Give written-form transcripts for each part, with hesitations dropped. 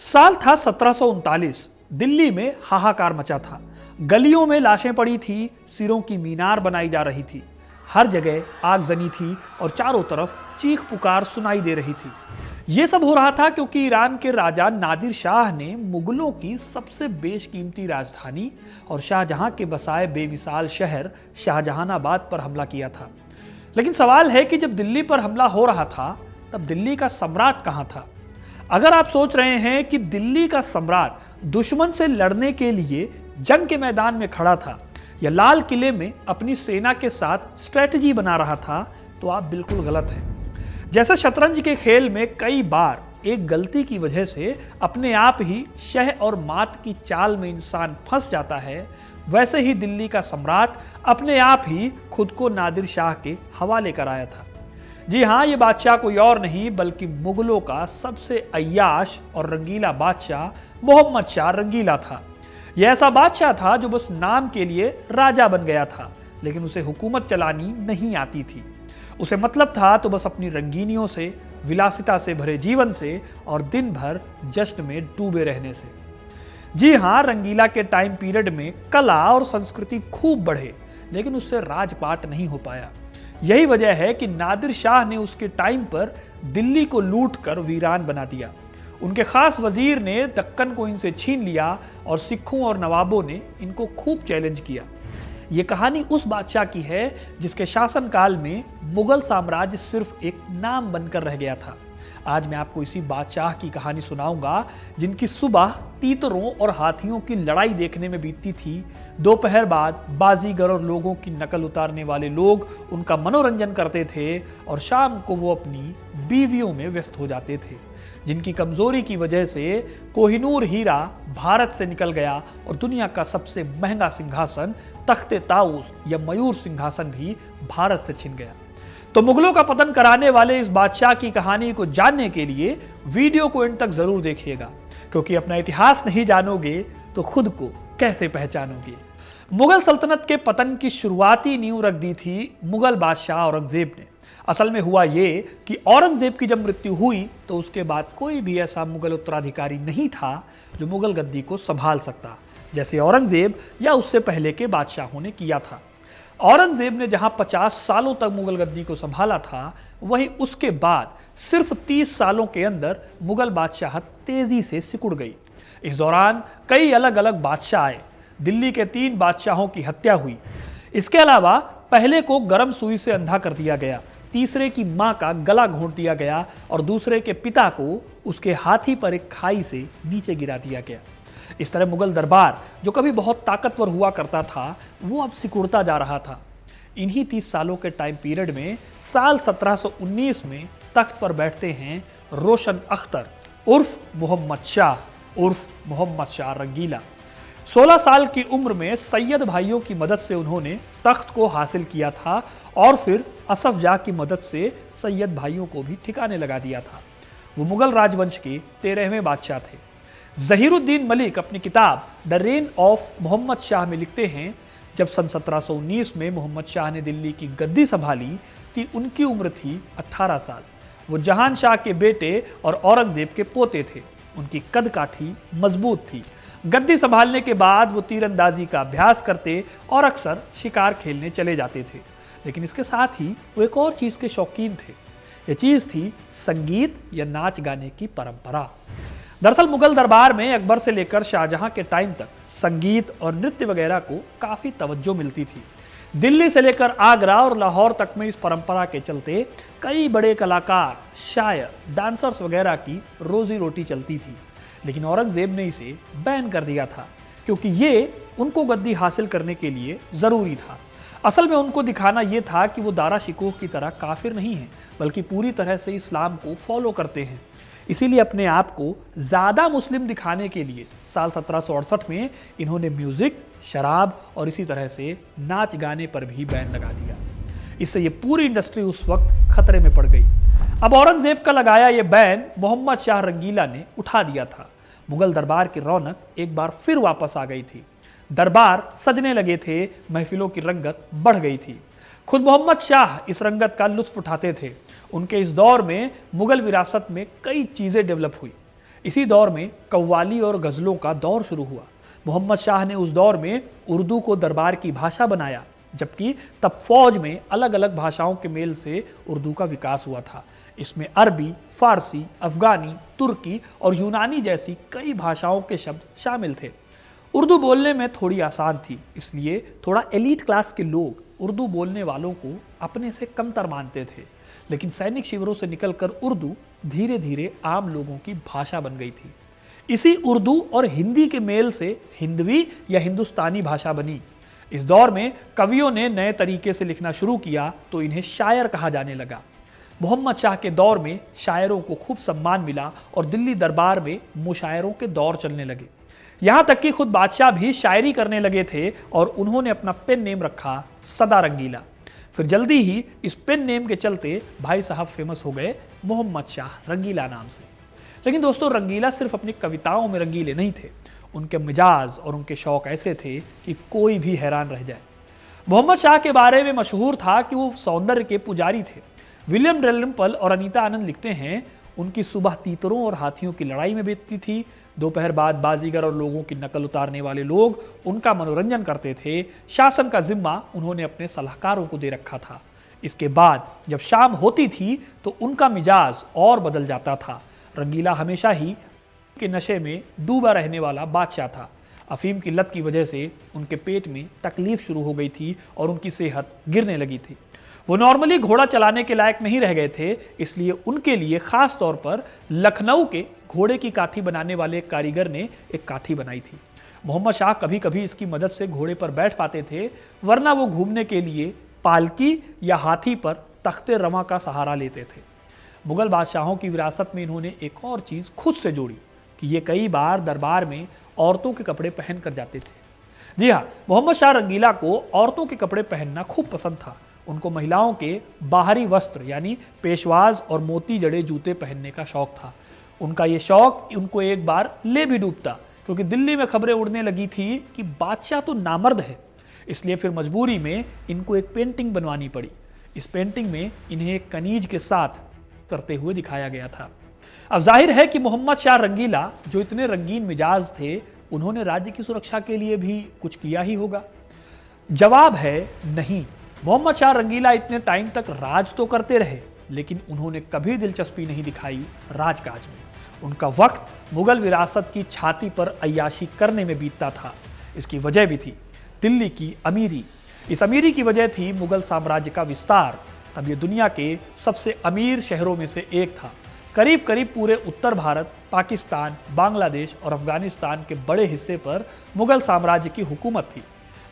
साल था 1739। दिल्ली में हाहाकार मचा था। गलियों में लाशें पड़ी थी, सिरों की मीनार बनाई जा रही थी, हर जगह आगजनी थी और चारों तरफ चीख पुकार सुनाई दे रही थी। यह सब हो रहा था क्योंकि ईरान के राजा नादिर शाह ने मुगलों की सबसे बेशकीमती राजधानी और शाहजहां के बसाए बेमिसाल शहर शाहजहानाबाद पर हमला किया था। लेकिन सवाल है कि जब दिल्ली पर हमला हो रहा था तब दिल्ली का सम्राट कहां था। अगर आप सोच रहे हैं कि दिल्ली का सम्राट दुश्मन से लड़ने के लिए जंग के मैदान में खड़ा था या लाल किले में अपनी सेना के साथ स्ट्रेटजी बना रहा था, तो आप बिल्कुल गलत हैं। जैसे शतरंज के खेल में कई बार एक गलती की वजह से अपने आप ही शह और मात की चाल में इंसान फंस जाता है, वैसे ही दिल्ली का सम्राट अपने आप ही खुद को नादिर शाह के हवाले कराया था। जी हाँ, ये बादशाह कोई और नहीं बल्कि मुगलों का सबसे अय्याश और रंगीला बादशाह मोहम्मद शाह रंगीला था। यह ऐसा बादशाह था जो बस नाम के लिए राजा बन गया था, लेकिन उसे हुकूमत चलानी नहीं आती थी। उसे मतलब था तो बस अपनी रंगीनियों से, विलासिता से भरे जीवन से और दिन भर जश्न में डूबे रहने से। जी हाँ, रंगीला के टाइम पीरियड में कला और संस्कृति खूब बढ़े, लेकिन उससे राजपाट नहीं हो पाया। यही वजह है कि नादिर शाह ने उसके टाइम पर दिल्ली को लूट कर वीरान बना दिया। उनके खास वजीर ने दक्कन को इनसे छीन लिया और सिखों और नवाबों ने इनको खूब चैलेंज किया। ये कहानी उस बादशाह की है जिसके शासनकाल में मुगल साम्राज्य सिर्फ एक नाम बनकर रह गया था। आज मैं आपको इसी बादशाह की कहानी सुनाऊंगा जिनकी सुबह तीतरों और हाथियों की लड़ाई देखने में बीतती थी। दोपहर बाद बाजीगर और लोगों की नकल उतारने वाले लोग उनका मनोरंजन करते थे और शाम को वो अपनी बीवियों में व्यस्त हो जाते थे, जिनकी कमजोरी की वजह से कोहिनूर हीरा भारत से निकल गया और दुनिया का सबसे महंगा सिंहासन तख्ते ताऊस या मयूर सिंहासन भी भारत से छिन गया। तो मुगलों का पतन कराने वाले इस बादशाह की कहानी को जानने के लिए वीडियो को एंड तक जरूर देखिएगा, क्योंकि अपना इतिहास नहीं जानोगे तो खुद को कैसे पहचानोगे। मुगल सल्तनत के पतन की शुरुआती नींव रख दी थी मुगल बादशाह औरंगजेब ने। असल में हुआ ये कि औरंगजेब की जब मृत्यु हुई तो उसके बाद कोई भी ऐसा मुगल उत्तराधिकारी नहीं था जो मुगल गद्दी को संभाल सकता, जैसे औरंगजेब या उससे पहले के बादशाहों ने किया था। औरंगजेब ने जहां 50 सालों तक मुगल गद्दी को संभाला था, वहीं उसके बाद सिर्फ 30 सालों के अंदर मुगल बादशाहत तेजी से सिकुड़ गई। इस दौरान कई अलग अलग बादशाह आए। दिल्ली के 3 बादशाहों की हत्या हुई। इसके अलावा पहले को गर्म सुई से अंधा कर दिया गया, तीसरे की मां का गला घोंट दिया गया और दूसरे के पिता को उसके हाथी पर एक खाई से नीचे गिरा दिया गया। इस तरह मुगल दरबार, जो कभी बहुत ताकतवर हुआ करता था, वो अब सिकुड़ता जा रहा था। इन्हीं 30 सालों के टाइम पीरियड में साल 1719 में तख्त पर बैठते हैं रोशन अख्तर उर्फ मोहम्मद शाह रंगीला। 16 साल की उम्र में सैयद भाइयों की मदद से उन्होंने तख्त को हासिल किया था और फिर असफ जाह की मदद से सैयद भाइयों को भी ठिकाने लगा दिया था। वो मुगल राजवंश के 13वें बादशाह थे। जहीरुद्दीन मलिक अपनी किताब the reign of Mohammad Shah में लिखते हैं, जब सन 1719 में मोहम्मद शाह ने दिल्ली की गद्दी संभाली थी, उनकी उम्र थी 18 साल। वो जहान शाह के बेटे और औरंगजेब के पोते थे। उनकी कद काठी मजबूत थी। गद्दी संभालने के बाद वो तीरंदाजी का अभ्यास करते और अक्सर शिकार खेलने चले जाते थे। लेकिन इसके साथ ही वो एक और चीज के शौकीन थे। ये चीज थी संगीत या नाच गाने की परंपरा। दरअसल मुगल दरबार में अकबर से लेकर शाहजहां के टाइम तक संगीत और नृत्य वगैरह को काफी तवज्जो मिलती थी। दिल्ली से लेकर आगरा और लाहौर तक में इस परंपरा के चलते कई बड़े कलाकार, शायर, डांसर्स वगैरह की रोजी रोटी चलती थी। लेकिन औरंगजेब ने इसे बैन कर दिया था, क्योंकि ये उनको गद्दी हासिल करने के लिए जरूरी था। असल में उनको दिखाना यह था कि वो दारा शिकोह की तरह काफिर नहीं है, बल्कि पूरी तरह से इस्लाम को फॉलो करते हैं। इसीलिए अपने आप को ज्यादा मुस्लिम दिखाने के लिए साल 1768 में इन्होंने म्यूजिक, शराब और इसी तरह से नाच गाने पर भी बैन लगा दिया। इससे ये पूरी इंडस्ट्री उस वक्त खतरे में पड़ गई। अब औरंगजेब का लगाया ये बैन मोहम्मद शाह रंगीला ने उठा दिया था। मुगल दरबार की रौनक एक बार फिर वापस आ गई थी। दरबार सजने लगे थे, महफिलों की रंगत बढ़ गई थी। खुद मोहम्मद शाह इस रंगत का लुत्फ उठाते थे। उनके इस दौर में मुगल विरासत में कई चीजें डेवलप हुई। इसी दौर में कव्वाली और गज़लों का दौर शुरू हुआ। मोहम्मद शाह ने उस दौर में उर्दू को दरबार की भाषा बनाया, जबकि तब फौज में अलग अलग भाषाओं के मेल से उर्दू का विकास हुआ था। इसमें अरबी, फारसी, अफगानी, तुर्की और यूनानी जैसी कई भाषाओं के शब्द शामिल थे। उर्दू बोलने में थोड़ी आसान थी, इसलिए थोड़ा एलीट क्लास के लोग उर्दू बोलने वालों को अपने से कमतर मानते थे। लेकिन सैनिक शिविरों से निकलकर उर्दू धीरे धीरे आम लोगों की भाषा बन गई थी। इसी उर्दू और हिंदी के मेल से हिंदवी या हिंदुस्तानी भाषा बनी। इस दौर में कवियों ने नए तरीके से लिखना शुरू किया तो इन्हें शायर कहा जाने लगा। मोहम्मद शाह के दौर में शायरों को खूब सम्मान मिला और दिल्ली दरबार में मुशायरों के दौर चलने लगे। यहाँ तक कि खुद बादशाह भी शायरी करने लगे थे और उन्होंने अपना पेन नेम रखा सदा रंगीला। फिर जल्दी ही इस पेन नेम के चलते भाई साहब फेमस हो गए मोहम्मद शाह रंगीला नाम से। लेकिन दोस्तों, रंगीला सिर्फ अपनी कविताओं में रंगीले नहीं थे, उनके मिजाज और उनके शौक ऐसे थे कि कोई भी हैरान रह जाए। मोहम्मद शाह के बारे में मशहूर था कि वो सौंदर्य के पुजारी थे। विलियम डेलरिम्पल और अनीता आनंद लिखते हैं, उनकी सुबह तीतरों और हाथियों की लड़ाई में बीतती थी। दोपहर बाद बाजीगर और लोगों की नकल उतारने वाले लोग उनका मनोरंजन करते थे। शासन का जिम्मा उन्होंने अपने सलाहकारों को दे रखा था। इसके बाद जब शाम होती थी तो उनका मिजाज और बदल जाता था। रंगीला हमेशा ही के नशे में डूबा रहने वाला बादशाह था। अफीम की लत की वजह से उनके पेट में तकलीफ शुरू हो गई थी और उनकी सेहत गिरने लगी थी। वो नॉर्मली घोड़ा चलाने के लायक नहीं रह गए थे, इसलिए उनके लिए खास तौर पर लखनऊ के घोड़े की काठी बनाने वाले एक कारीगर ने एक काठी बनाई थी। मोहम्मद शाह कभी कभी इसकी मदद से घोड़े पर बैठ पाते थे, वरना वो घूमने के लिए पालकी या हाथी पर तख्ते रमा का सहारा लेते थे। मुगल बादशाहों की विरासत में इन्होंने एक और चीज खुद से जोड़ी कि ये कई बार दरबार में औरतों के कपड़े पहन कर जाते थे। जी हाँ, मोहम्मद शाह रंगीला को औरतों के कपड़े पहनना खूब पसंद था। उनको महिलाओं के बाहरी वस्त्र यानी पेशवाज और मोती जड़े जूते पहनने का शौक था। उनका ये शौक उनको एक बार ले भी डूबता, क्योंकि दिल्ली में खबरें उड़ने लगी थी कि बादशाह तो नामर्द है। इसलिए फिर मजबूरी में इनको एक पेंटिंग बनवानी पड़ी। इस पेंटिंग में इन्हें एक कनीज के साथ करते हुए दिखाया गया था। अब जाहिर है कि मोहम्मद शाह रंगीला जो इतने रंगीन मिजाज थे, उन्होंने राज्य की सुरक्षा के लिए भी कुछ किया ही होगा। जवाब है नहीं। मोहम्मद शाह रंगीला इतने टाइम तक राज तो करते रहे, लेकिन उन्होंने कभी दिलचस्पी नहीं दिखाई राजकाज में। उनका वक्त मुगल विरासत की छाती पर अय्याशी करने में बीतता था। इसकी वजह भी थी दिल्ली की अमीरी। इस अमीरी की वजह थी मुगल साम्राज्य का विस्तार। तब ये दुनिया के सबसे अमीर शहरों में से एक था। करीब करीब पूरे उत्तर भारत, पाकिस्तान, बांग्लादेश और अफगानिस्तान के बड़े हिस्से पर मुगल साम्राज्य की हुकूमत थी।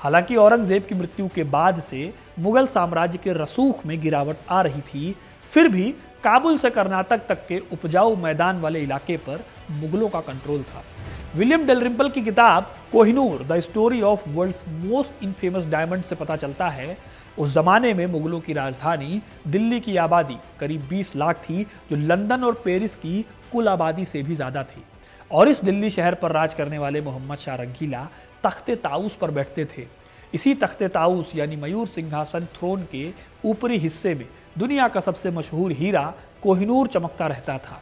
हालांकि औरंगजेब की मृत्यु के बाद से मुगल साम्राज्य के रसूख में गिरावट आ रही थी, फिर भी काबुल से कर्नाटक तक के उपजाऊ मैदान वाले इलाके पर मुगलों का कंट्रोल था। विलियम डेलरिम्पल की किताब Kohinoor the story of world's most infamous diamond से पता चलता है, उस जमाने में मुगलों की राजधानी दिल्ली की आबादी करीब 20 लाख थी, जो लंदन और पेरिस की कुल आबादी से भी ज्यादा थी। और इस दिल्ली शहर पर राज करने वाले मोहम्मद शाह रंगीला तख्ते ताऊस पर बैठते थे। इसी तख्ते ताऊस यानी मयूर सिंहासन थ्रोन के ऊपरी हिस्से में दुनिया का सबसे मशहूर हीरा कोहिनूर चमकता रहता था।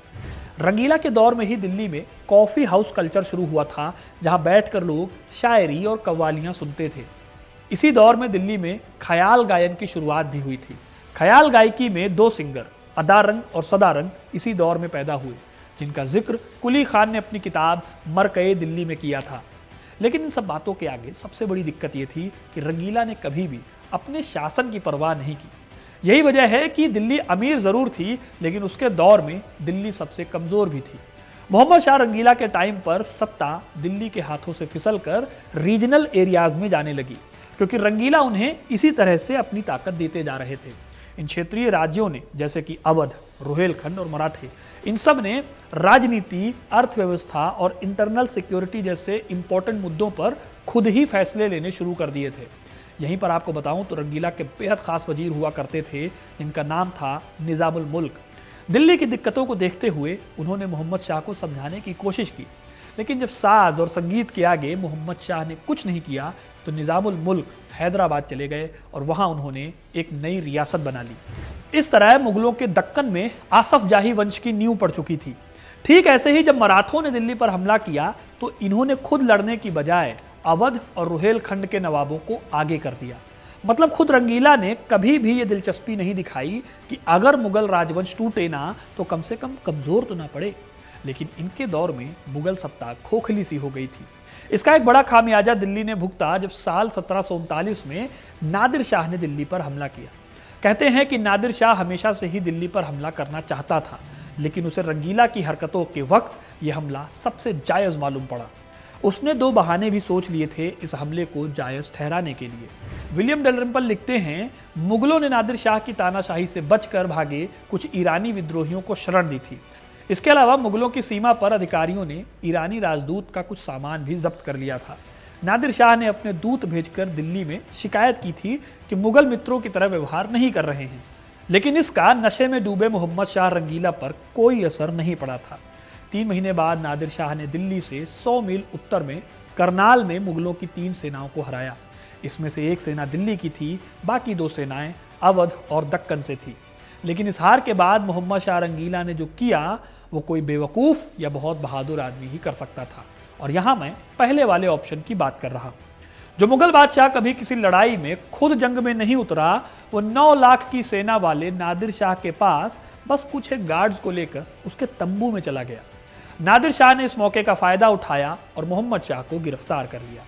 रंगीला के दौर में ही दिल्ली में कॉफी हाउस कल्चर शुरू हुआ था, जहां बैठकर लोग शायरी और कव्वालियां सुनते थे। इसी दौर में दिल्ली में ख्याल गायन की शुरुआत भी हुई थी। ख्याल गायकी में दो सिंगर अदारंग और सदारंग इसी दौर में पैदा हुए, जिनका जिक्र कुली खान ने अपनी किताब मरकए दिल्ली में किया था। लेकिन इन सब बातों के आगे सबसे बड़ी दिक्कत यह थी कि रंगीला ने कभी भी अपने शासन की परवाह नहीं की। यही वजह है कि दिल्ली अमीर जरूर थी, लेकिन उसके दौर में दिल्ली सबसे कमजोर भी थी। मोहम्मद शाह रंगीला के टाइम पर सत्ता दिल्ली के हाथों से फिसलकर रीजनल एरियाज में जाने लगी, क्योंकि रंगीला उन्हें इसी तरह से अपनी ताकत देते जा रहे थे। इन क्षेत्रीय राज्यों ने, जैसे कि अवध, रोहेलखंड और मराठे, इन सब ने राजनीति, अर्थव्यवस्था और इंटरनल सिक्योरिटी जैसे इंपॉर्टेंट मुद्दों पर खुद ही फैसले लेने शुरू कर दिए थे। यहीं पर आपको बताऊं तो रंगीला के बेहद खास वजीर हुआ करते थे, जिनका नाम था निजामुल मुल्क। दिल्ली की दिक्कतों को देखते हुए उन्होंने मोहम्मद शाह को समझाने की कोशिश की, लेकिन जब साज और संगीत के आगे मोहम्मद शाह ने कुछ नहीं किया तो निजामुल मुल्क हैदराबाद चले गए और वहां उन्होंने एक नई रियासत बना ली। इस तरह मुगलों के दक्कन में आसफ जाही वंश की नींव पड़ चुकी थी। ठीक ऐसे ही जब मराठों ने दिल्ली पर हमला किया तो इन्होंने खुद लड़ने की बजाय अवध और रुहेलखंड के नवाबों को आगे कर दिया। मतलब खुद रंगीला ने कभी भी ये दिलचस्पी नहीं दिखाई कि अगर मुगल राजवंश टूटे ना तो कम से कम कमजोर तो ना पड़े। लेकिन इनके दौर में मुगल सत्ता खोखली सी हो गई थी। इसका एक बड़ा खामियाजा दिल्ली ने भुगता जब साल 1739 में नादिर शाह ने दिल्ली पर हमला किया। कहते हैं कि नादिर शाह हमेशा से ही दिल्ली पर हमला करना चाहता था, लेकिन उसे रंगीला की हरकतों के वक्त यह हमला सबसे जायज मालूम पड़ा। उसने 2 बहाने भी सोच लिए थे इस हमले को जायज ठहराने के लिए। विलियम डलरिम्पल लिखते हैं, मुगलों ने नादिर शाह की तानाशाही से बचकर भागे कुछ ईरानी विद्रोहियों को शरण दी थी। इसके अलावा मुगलों की सीमा पर अधिकारियों ने ईरानी राजदूत का कुछ सामान भी जब्त कर लिया था। नादिर शाह ने अपने दूत भेजकर दिल्ली में शिकायत की थी कि मुगल मित्रों की तरह व्यवहार नहीं कर रहे हैं, लेकिन इसका नशे में डूबे मोहम्मद शाह रंगीला पर कोई असर नहीं पड़ा था। 3 महीने बाद नादिर शाह ने दिल्ली से 100 मील उत्तर में करनाल में मुगलों की 3 सेनाओं को हराया। इसमें से एक सेना दिल्ली की थी, बाकी 2 सेनाएं अवध और दक्कन से थी। लेकिन इस हार के बाद मोहम्मद शाह रंगीला ने जो किया वो कोई बेवकूफ़ या बहुत बहादुर आदमी ही कर सकता था। और यहाँ मैं पहले वाले ऑप्शन की बात कर रहा हूँ। जो मुगल बादशाह कभी किसी लड़ाई में खुद जंग में नहीं उतरा, वो 9 लाख की सेना वाले नादिर शाह के पास बस कुछ एक गार्ड्स को लेकर उसके तंबू में चला गया। नादिर शाह ने इस मौके का फायदा उठाया और मोहम्मद शाह को गिरफ्तार कर लिया।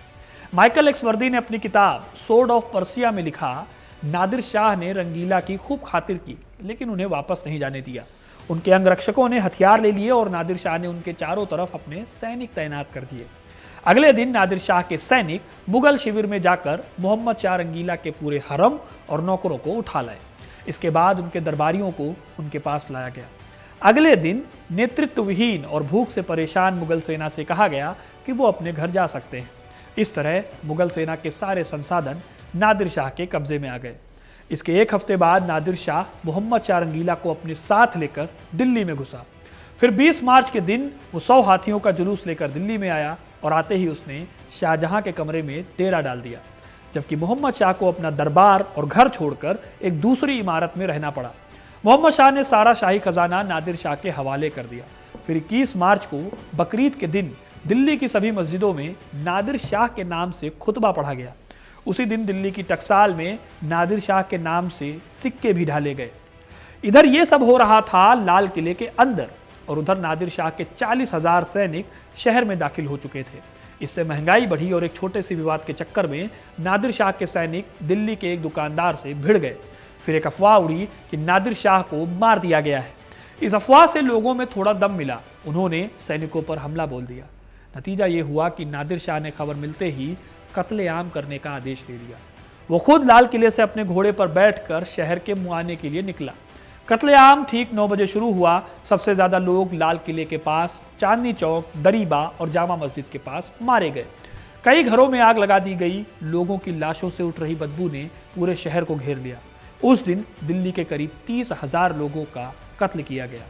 माइकल एक्स वर्दी ने अपनी किताब सोर्ड ऑफ पर्सिया में लिखा, नादिर शाह ने रंगीला की खूब खातिर की, लेकिन उन्हें वापस नहीं जाने दिया। उनके अंगरक्षकों ने हथियार ले लिए और नादिर शाह ने उनके चारों तरफ अपने सैनिक तैनात कर दिए। अगले दिन नादिर शाह के सैनिक मुगल शिविर में जाकर मोहम्मद शाह रंगीला के पूरे हरम और नौकरों को उठा लाए। इसके बाद उनके दरबारियों को उनके पास लाया गया। अगले दिन नेतृत्व विहीन और भूख से परेशान मुगल सेना से कहा गया कि वो अपने घर जा सकते हैं। इस तरह मुगल सेना के सारे संसाधन नादिर शाह के कब्जे में आ गए। इसके 1 हफ्ते बाद नादिर शाह मोहम्मद शाह रंगीला को अपने साथ लेकर दिल्ली में घुसा। फिर 20 मार्च के दिन वो 100 हाथियों का जुलूस लेकर दिल्ली में आया और आते ही उसने शाहजहां के कमरे में डेरा डाल दिया, जबकि मोहम्मद शाह को अपना दरबार और घर छोड़कर एक दूसरी इमारत में रहना पड़ा। मोहम्मद शाह ने सारा शाही खजाना नादिर शाह के हवाले कर दिया। फिर 21 मार्च को बकरीद के दिन दिल्ली की सभी मस्जिदों में नादिर शाह के नाम से खुतबा पढ़ा गया। उसी दिन दिल्ली की टकसाल में नादिर शाह के नाम से सिक्के भी ढाले गए। इधर ये सब हो रहा था लाल किले के अंदर, और उधर नादिर शाह के 40,000 सैनिक शहर में दाखिल हो चुके थे। इससे महंगाई बढ़ी और एक छोटे से विवाद के चक्कर में नादिर शाह के सैनिक दिल्ली के एक दुकानदार से भिड़ गए। फिर एक अफवाह उड़ी कि नादिर शाह को मार दिया गया है। इस अफवाह से लोगों में थोड़ा दम मिला, उन्होंने सैनिकों पर हमला बोल दिया। नतीजा ये हुआ कि नादिर शाह ने खबर मिलते ही कत्लेआम करने का आदेश दे दिया। वो खुद लाल किले से अपने घोड़े पर बैठकर शहर के मुआने के लिए निकला। कत्लेआम ठीक 9 बजे शुरू हुआ। सबसे ज्यादा लोग लाल किले के पास, चांदनी चौक, दरीबा और जामा मस्जिद के पास मारे गए। कई घरों में आग लगा दी गई। लोगों की लाशों से उठ रही बदबू ने पूरे शहर को घेर लिया। उस दिन दिल्ली के करीब 30,000 लोगों का कत्ल किया गया।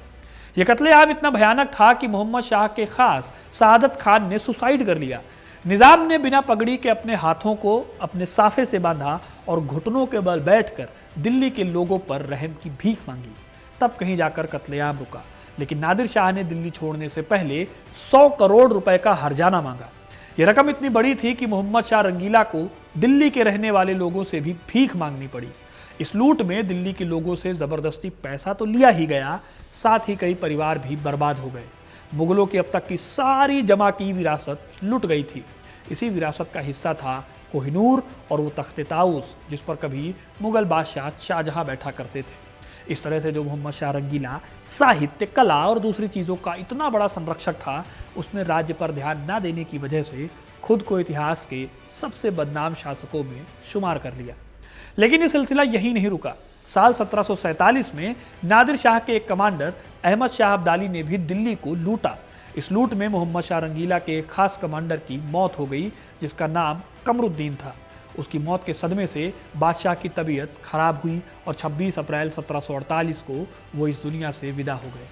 यह कत्लेआम इतना भयानक था कि मोहम्मद शाह के खास सादत खान ने सुसाइड कर लिया। निजाम ने बिना पगड़ी के अपने हाथों को अपने साफे से बांधा और घुटनों के बल बैठकर दिल्ली के लोगों पर रहम की भीख मांगी। तब कहीं जाकर कत्लेआम रुका। लेकिन नादिर शाह ने दिल्ली छोड़ने से पहले 100 करोड़ रुपए का हर्जाना मांगा। यह रकम इतनी बड़ी थी कि मोहम्मद शाह रंगीला को दिल्ली के रहने वाले लोगों से भी भीख मांगनी पड़ी। इस लूट में दिल्ली के लोगों से जबरदस्ती पैसा तो लिया ही गया, साथ ही कई परिवार भी बर्बाद हो गए। मुगलों की अब तक की सारी जमा की विरासत लुट गई थी। इसी विरासत का हिस्सा था कोहिनूर और वो तख्ते ताऊस जिस पर कभी मुगल बादशाह शाहजहां बैठा करते थे। इस तरह से जो मोहम्मद शाह रंगीला साहित्य, कला और दूसरी चीज़ों का इतना बड़ा संरक्षक था, उसने राज्य पर ध्यान न देने की वजह से खुद को इतिहास के सबसे बदनाम शासकों में शुमार कर लिया। लेकिन ये सिलसिला यही नहीं रुका। साल 1747 में नादिर शाह के एक कमांडर अहमद शाह अब्दाली ने भी दिल्ली को लूटा। इस लूट में मोहम्मद शाह रंगीला के एक खास कमांडर की मौत हो गई, जिसका नाम कमरुद्दीन था। उसकी मौत के सदमे से बादशाह की तबीयत खराब हुई और 26 अप्रैल 1748 को वो इस दुनिया से विदा हो गए।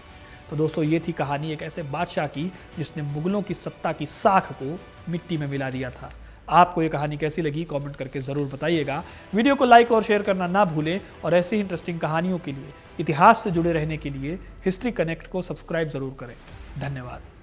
तो दोस्तों, ये थी कहानी एक ऐसे बादशाह की जिसने मुगलों की सत्ता की साख को मिट्टी में मिला दिया था। आपको ये कहानी कैसी लगी कमेंट करके ज़रूर बताइएगा। वीडियो को लाइक और शेयर करना ना भूलें और ऐसी इंटरेस्टिंग कहानियों के लिए, इतिहास से जुड़े रहने के लिए हिस्ट्री कनेक्ट को सब्सक्राइब ज़रूर करें। धन्यवाद।